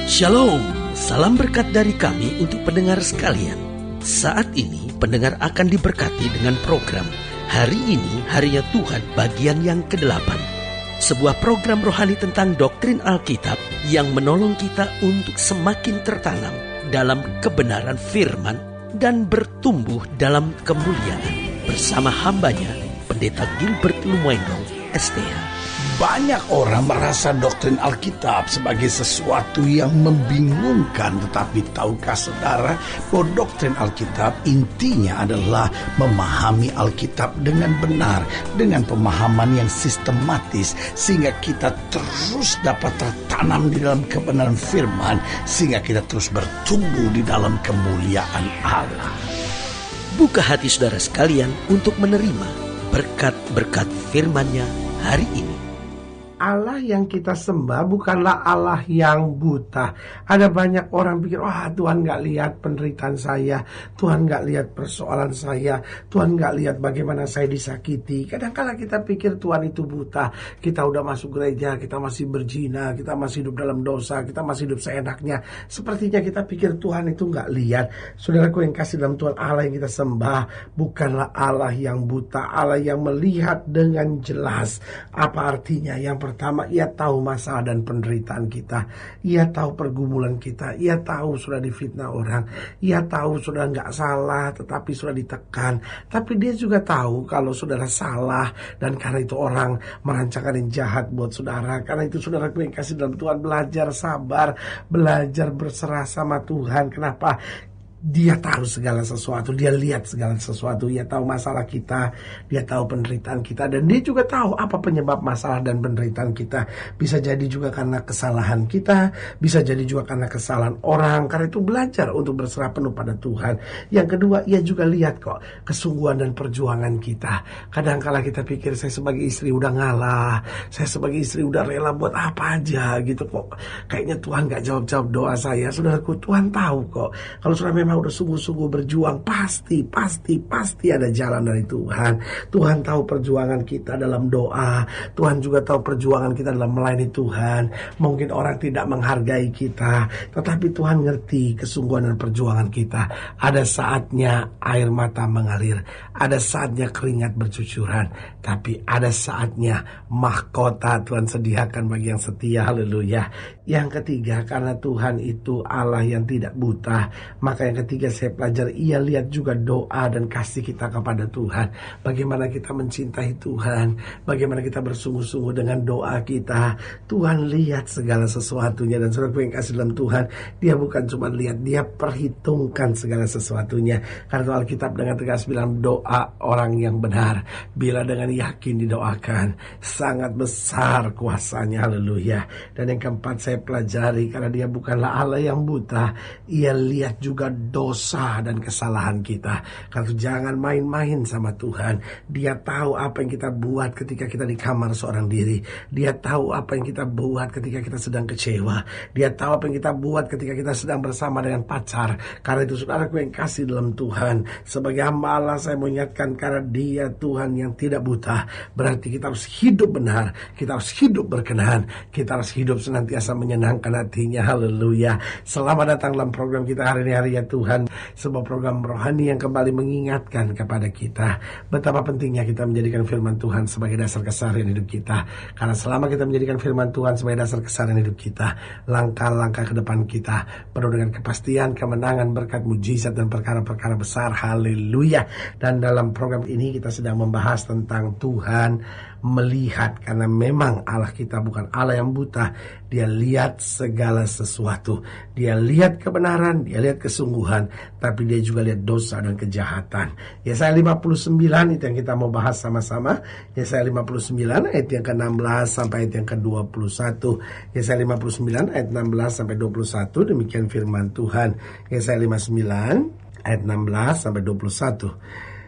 Shalom, salam berkat dari kami untuk pendengar sekalian. Saat ini pendengar akan diberkati dengan program Hari Ini Harinya Tuhan bagian yang ke-8. Sebuah program rohani tentang doktrin Alkitab yang menolong kita untuk semakin tertanam dalam kebenaran firman dan bertumbuh dalam kemuliaan. Bersama hambanya, Pendeta Gilbert Lumwendong, STH. Banyak orang merasa doktrin Alkitab sebagai sesuatu yang membingungkan. Tetapi tahukah saudara bahwa doktrin Alkitab intinya adalah memahami Alkitab dengan benar, dengan pemahaman yang sistematis, sehingga kita terus dapat tertanam di dalam kebenaran firman, sehingga kita terus bertumbuh di dalam kemuliaan Allah. Buka hati saudara sekalian untuk menerima berkat-berkat firman-Nya hari ini. Allah yang kita sembah bukanlah Allah yang buta. Ada banyak orang pikir, Tuhan gak lihat penderitaan saya, Tuhan gak lihat persoalan saya, Tuhan gak lihat bagaimana saya disakiti. Kadang-kala kita pikir Tuhan itu buta. Kita udah masuk gereja, kita masih berzina, kita masih hidup dalam dosa, kita masih hidup seenaknya. Sepertinya kita pikir Tuhan itu gak lihat. Saudaraku yang kasih dalam Tuhan, Allah yang kita sembah bukanlah Allah yang buta, Allah yang melihat dengan jelas. Apa artinya? Yang pertama, ia tahu masalah dan penderitaan kita. Ia tahu pergumulan kita. Ia tahu sudah difitnah orang. Ia tahu sudah nggak salah, tetapi sudah ditekan. Tapi dia juga tahu kalau saudara salah, dan karena itu orang merancangkan yang jahat buat saudara. Karena itu saudara yang kasih dalam Tuhan, belajar sabar, belajar berserah sama Tuhan. Kenapa? Dia tahu segala sesuatu, dia lihat segala sesuatu, dia tahu masalah kita, dia tahu penderitaan kita, dan dia juga tahu apa penyebab masalah dan penderitaan kita. Bisa jadi juga karena kesalahan kita, bisa jadi juga karena kesalahan orang. Karena itu belajar untuk berserah penuh pada Tuhan. Yang kedua, ia juga lihat kok kesungguhan dan perjuangan kita. Kadang-kala kita pikir, saya sebagai istri udah ngalah, saya sebagai istri udah rela buat apa aja gitu kok. Kayaknya Tuhan gak jawab-jawab doa saya. Saudaraku, Tuhan tahu kok. Kalau saudara memang udah sungguh-sungguh berjuang, pasti ada jalan dari Tuhan. Tuhan tahu perjuangan kita dalam doa. Tuhan juga tahu perjuangan kita dalam melayani Tuhan. Mungkin orang tidak menghargai kita, tetapi Tuhan ngerti kesungguhan dan perjuangan kita. Ada saatnya air mata mengalir, ada saatnya keringat bercucuran, tapi ada saatnya mahkota Tuhan sediakan bagi yang setia. Haleluya. Yang ketiga, karena Tuhan itu Allah yang tidak buta, maka yang ketiga saya pelajari, ia lihat juga doa dan kasih kita kepada Tuhan. Bagaimana kita mencintai Tuhan, bagaimana kita bersungguh-sungguh dengan doa kita. Tuhan lihat segala sesuatunya. Dan saudara yang kasih dalam Tuhan, dia bukan cuma lihat, dia perhitungkan segala sesuatunya. Karena Alkitab dengan tegas bilang, doa orang yang benar bila dengan yakin didoakan, sangat besar kuasanya. Haleluya. Dan yang keempat saya pelajari, karena dia bukanlah Allah yang buta, ia lihat juga dosa dan kesalahan kita. Karena jangan main-main sama Tuhan. Dia tahu apa yang kita buat ketika kita di kamar seorang diri. Dia tahu apa yang kita buat ketika kita sedang kecewa. Dia tahu apa yang kita buat ketika kita sedang bersama dengan pacar. Karena itu saudaraku yang kasih dalam Tuhan, sebagai hamba Allah saya mengingatkan, karena dia Tuhan yang tidak buta, berarti kita harus hidup benar, kita harus hidup berkenan, kita harus hidup senantiasa menyenangkan hatinya. Haleluya. Selamat datang dalam program kita hari ini, Hari Ya Tuhan, sebuah program rohani yang kembali mengingatkan kepada kita betapa pentingnya kita menjadikan firman Tuhan sebagai dasar keseharian hidup kita. Karena selama kita menjadikan firman Tuhan sebagai dasar keseharian hidup kita, langkah-langkah ke depan kita penuh dengan kepastian, kemenangan, berkat, mujizat, dan perkara-perkara besar. Haleluya. Dan dalam program ini kita sedang membahas tentang Tuhan melihat, karena memang Allah kita bukan Allah yang buta. Dia lihat segala sesuatu, dia lihat kebenaran, dia lihat kesungguhan, tapi dia juga lihat dosa dan kejahatan. Yesaya 59 itu yang kita mau bahas sama-sama. Yesaya 59 ayat yang ke-16 sampai ayat yang ke-21. Yesaya 59 ayat 16 sampai 21, demikian firman Tuhan. Yesaya 59 ayat 16 sampai 21.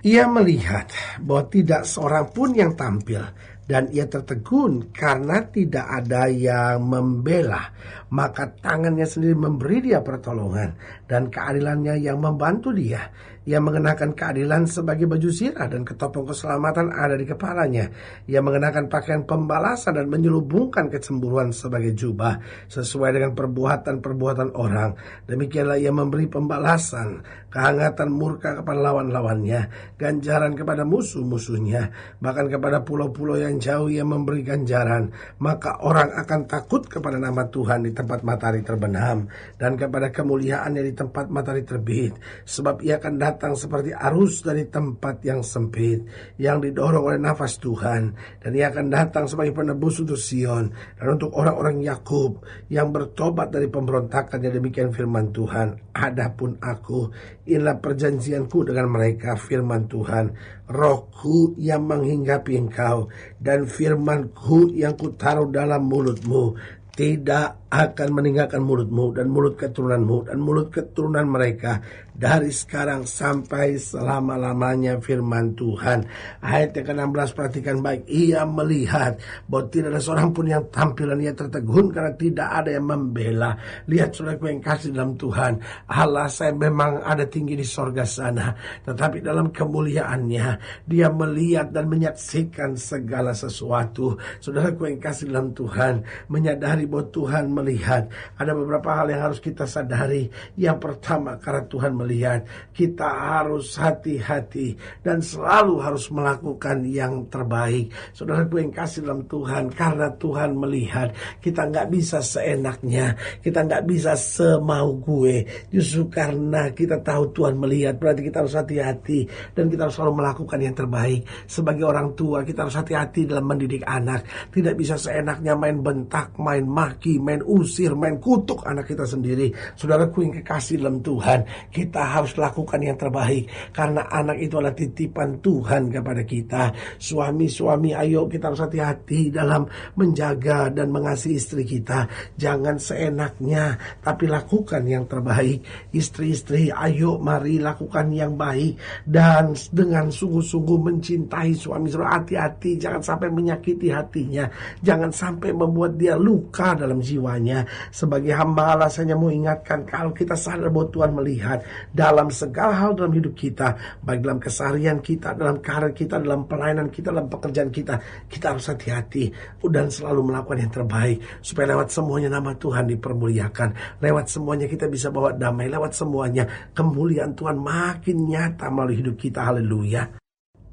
Ia melihat bahwa tidak seorang pun yang tampil, Dan ia tertegun karena tidak ada yang membela. Maka tangannya sendiri memberi dia pertolongan, dan keadilannya yang membantu dia. Ia mengenakan keadilan sebagai baju zirah, dan ketopong keselamatan ada di kepalanya. Ia mengenakan pakaian pembalasan dan menyelubungkan kecemburuan sebagai jubah, sesuai dengan perbuatan-perbuatan orang. Demikianlah ia memberi pembalasan, kehangatan murka kepada lawan-lawannya, ganjaran kepada musuh-musuhnya. Bahkan kepada pulau-pulau yang jauh ia memberi ganjaran. Maka orang akan takut kepada nama Tuhan di tempat matahari terbenam, dan kepada kemuliaannya di tempat matahari terbit. Sebab ia akan datang seperti arus dari tempat yang sempit, yang didorong oleh nafas Tuhan. Dan ia akan datang sebagai penebus untuk Sion, dan untuk orang-orang Yakub yang bertobat dari pemberontakannya. Demikian firman Tuhan. Adapun aku, inilah perjanjianku dengan mereka, firman Tuhan. Rohku yang menghinggapi engkau, dan firmanku yang kutaruh dalam mulutmu tidak akan meninggalkan mulutmu dan mulut keturunanmu dan mulut keturunan mereka dari sekarang sampai selama-lamanya, firman Tuhan. Ayat yang ke-16 perhatikan baik. Ia melihat bahwa tidak ada seorang pun yang tampil, dan ia tertegun karena tidak ada yang membela. Lihat saudaraku yang kasih dalam Tuhan, Allah saya memang ada tinggi di sorga sana, tetapi dalam kemuliaannya dia melihat dan menyaksikan segala sesuatu. Saudaraku yang kasih dalam Tuhan, menyadari bahwa Tuhan melihat. Ada beberapa hal yang harus kita sadari. Yang pertama, karena Tuhan melihat, kita harus hati-hati dan selalu harus melakukan yang terbaik. Saudaraku yang kasih dalam Tuhan, karena Tuhan melihat, kita gak bisa seenaknya, kita gak bisa semau gue. Justru karena kita tahu Tuhan melihat, berarti kita harus hati-hati dan kita harus selalu melakukan yang terbaik. Sebagai orang tua, kita harus hati-hati dalam mendidik anak. Tidak bisa seenaknya main bentak, main maki, main usir, main kutuk anak kita sendiri. Saudaraku yang kekasih dalam Tuhan, kita harus lakukan yang terbaik, karena anak itu adalah titipan Tuhan kepada kita. Suami-suami, ayo kita harus hati-hati dalam menjaga dan mengasihi istri kita. Jangan seenaknya, tapi lakukan yang terbaik. Istri-istri, ayo mari lakukan yang baik dan dengan sungguh-sungguh mencintai suami. Hati-hati, jangan sampai menyakiti hatinya, jangan sampai membuat dia luka dalam jiwanya. Sebagai hamba Allah, saya mau ingatkan, kalau kita sadar bahwa Tuhan melihat dalam segala hal dalam hidup kita, baik dalam keseharian kita, dalam karir kita, dalam pelayanan kita, dalam pekerjaan kita, kita harus hati-hati dan selalu melakukan yang terbaik, supaya lewat semuanya nama Tuhan dipermuliakan, lewat semuanya kita bisa bawa damai, lewat semuanya kemuliaan Tuhan makin nyata melalui hidup kita. Haleluya.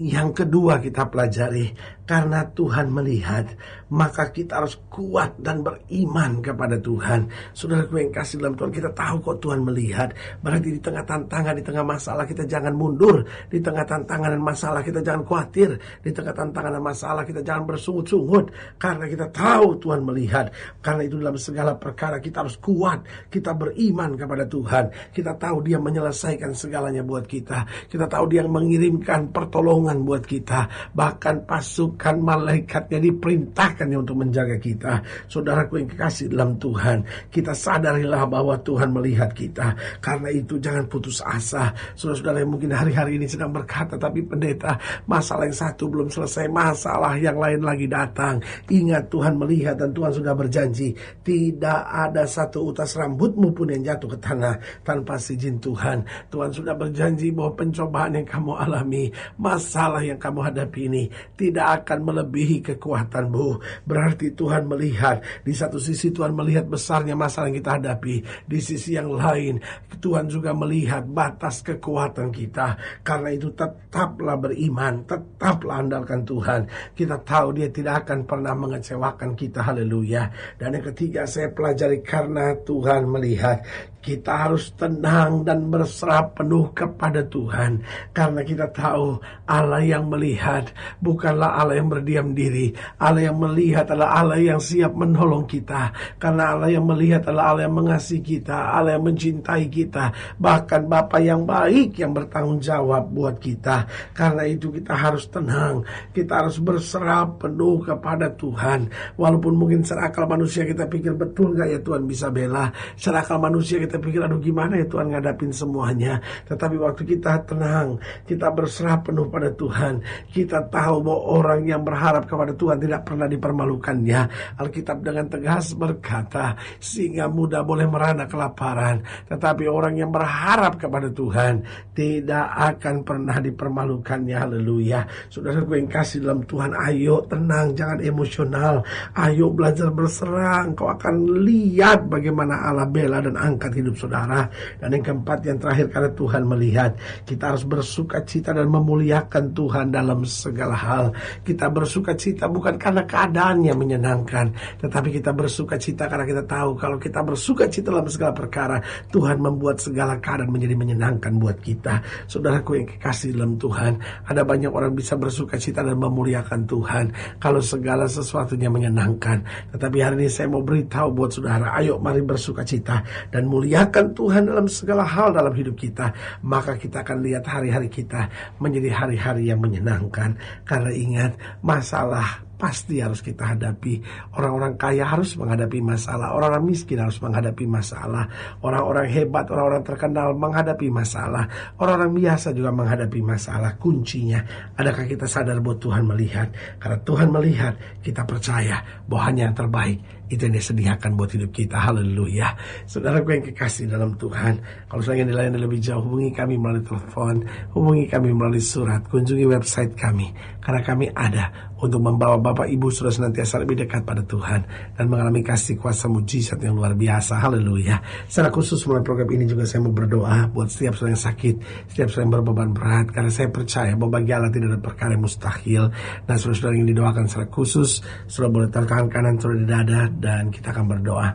Yang kedua kita pelajari, karena Tuhan melihat, maka kita harus kuat dan beriman kepada Tuhan. Saudaraku yang kasih dalam Tuhan, kita tahu kok Tuhan melihat. Berarti di tengah tantangan, di tengah masalah kita jangan mundur. Di tengah tantangan dan masalah kita jangan khawatir. Di tengah tantangan dan masalah kita jangan bersungut-sungut, karena kita tahu Tuhan melihat. Karena itu dalam segala perkara kita harus kuat. Kita beriman kepada Tuhan. Kita tahu Dia menyelesaikan segalanya buat kita. Kita tahu Dia mengirimkan pertolongan buat kita. Bahkan pasukan malaikatnya diperintahkannya untuk menjaga kita. Saudaraku yang kekasih dalam Tuhan, kita sadarilah bahwa Tuhan melihat kita. Karena itu jangan putus asa. Saudara-saudara yang mungkin hari-hari ini sedang berkata, tapi pendeta, masalah yang satu belum selesai, masalah yang lain lagi datang. Ingat, Tuhan melihat dan Tuhan sudah berjanji, tidak ada satu utas rambutmu pun yang jatuh ke tanah tanpa izin Tuhan. Tuhan sudah berjanji bahwa pencobaan yang kamu alami, masalah yang kamu hadapi ini tidak akan melebihi kekuatanmu. Berarti Tuhan melihat. Di satu sisi Tuhan melihat besarnya masalah yang kita hadapi, di sisi yang lain Tuhan juga melihat batas kekuatan kita. Karena itu tetaplah beriman, tetaplah andalkan Tuhan. Kita tahu Dia tidak akan pernah mengecewakan kita. Haleluya. Dan yang ketiga saya pelajari, karena Tuhan melihat, kita harus tenang dan berserah penuh kepada Tuhan. Karena kita tahu Allah yang melihat bukanlah Allah yang berdiam diri. Allah yang melihat adalah Allah yang siap menolong kita. Karena Allah yang melihat adalah Allah yang mengasihi kita, Allah yang mencintai kita, bahkan Bapa yang baik yang bertanggung jawab buat kita. Karena itu kita harus tenang, kita harus berserah penuh kepada Tuhan. Walaupun mungkin secara akal manusia kita pikir, betul gak ya Tuhan bisa bela? Secara akal manusia kita pikir, aduh gimana ya Tuhan ngadapin semuanya. Tetapi waktu kita tenang, kita berserah penuh pada kepada Tuhan. Kita tahu bahwa orang yang berharap kepada Tuhan tidak pernah dipermalukannya. Alkitab dengan tegas berkata, singa muda boleh merana kelaparan, tetapi orang yang berharap kepada Tuhan tidak akan pernah dipermalukannya. Haleluya. Saudaraku yang kasih dalam Tuhan, ayo tenang, jangan emosional. Ayo belajar berserah. Engkau akan lihat bagaimana Allah bela dan angkat hidup saudara. Dan yang keempat, yang terakhir, karena Tuhan melihat, kita harus bersuka cita dan memuliakan Tuhan dalam segala hal. Kita bersuka cita bukan karena keadaannya menyenangkan, tetapi kita bersuka cita karena kita tahu kalau kita bersuka cita dalam segala perkara, Tuhan membuat segala keadaan menjadi menyenangkan buat kita. Saudaraku yang kekasih dalam Tuhan, ada banyak orang bisa bersuka cita dan memuliakan Tuhan kalau segala sesuatunya menyenangkan. Tetapi hari ini saya mau beritahu buat saudara, ayo mari bersuka cita dan muliakan Tuhan dalam segala hal dalam hidup kita. Maka kita akan lihat hari-hari kita menjadi hari-hari yang menyenangkan. Karena ingat, masalah pasti harus kita hadapi. Orang-orang kaya harus menghadapi masalah, orang-orang miskin harus menghadapi masalah, orang-orang hebat, orang-orang terkenal menghadapi masalah, orang-orang biasa juga menghadapi masalah. Kuncinya, adakah kita sadar bahwa Tuhan melihat? Karena Tuhan melihat, kita percaya bahwa hanya yang terbaik itu yang disediakan buat hidup kita. Haleluya. Saudaraku yang kekasih dalam Tuhan, kalau saya ingin dilayani lebih jauh, hubungi kami melalui telepon, hubungi kami melalui surat, kunjungi website kami, karena kami ada untuk membawa Bapak Ibu sudah senantiasa lebih dekat pada Tuhan dan mengalami kasih kuasa mujizat yang luar biasa. Haleluya. Secara khusus melalui program ini juga saya mau berdoa buat setiap saudara yang sakit, setiap saudara yang berbeban berat, karena saya percaya bahwa bagi Allah tidak ada perkara yang mustahil. Dan saudara-saudara yang didoakan secara khusus, saudara boleh taruh tangan kanan saudara di dada dan kita akan berdoa.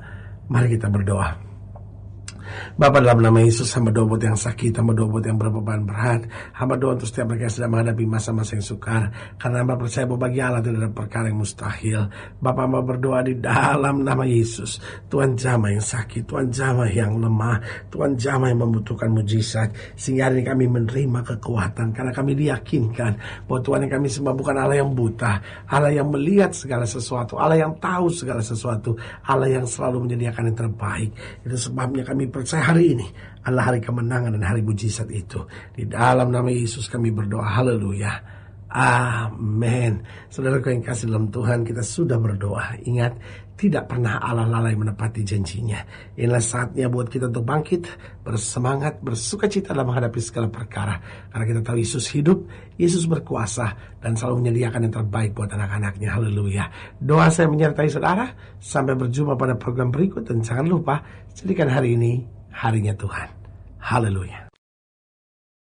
Mari kita berdoa. Bapa, dalam nama Yesus, hamba doa buat yang sakit, hamba doa buat yang berbeban berat, hamba doa untuk setiap mereka yang sedang menghadapi masa-masa yang sukar, karena hamba percaya bahwa bagi Allah tidak ada perkara yang mustahil. Bapa, hamba berdoa di dalam nama Yesus, Tuhan jamah yang sakit, Tuhan jamah yang lemah, Tuhan jamah yang membutuhkan mujizat, sehingga hari ini kami menerima kekuatan, karena kami diyakinkan bahwa Tuhan yang kami sembah bukan Allah yang buta, Allah yang melihat segala sesuatu, Allah yang tahu segala sesuatu, Allah yang selalu menyediakan yang terbaik. Itu sebabnya kami percaya hari ini adalah hari kemenangan dan hari mujizat itu. Di dalam nama Yesus kami berdoa. Haleluya. Amin. Saudaraku yang kasih dalam Tuhan, kita sudah berdoa. Ingat, tidak pernah Allah lalai menepati janjinya. Inilah saatnya buat kita untuk bangkit, bersemangat, bersuka cita dalam menghadapi segala perkara. Karena kita tahu Yesus hidup, Yesus berkuasa, dan selalu menyediakan yang terbaik buat anak-anaknya. Haleluya. Doa saya menyertai saudara. Sampai berjumpa pada program berikut. Dan jangan lupa, jadikan hari ini harinya Tuhan. Haleluya.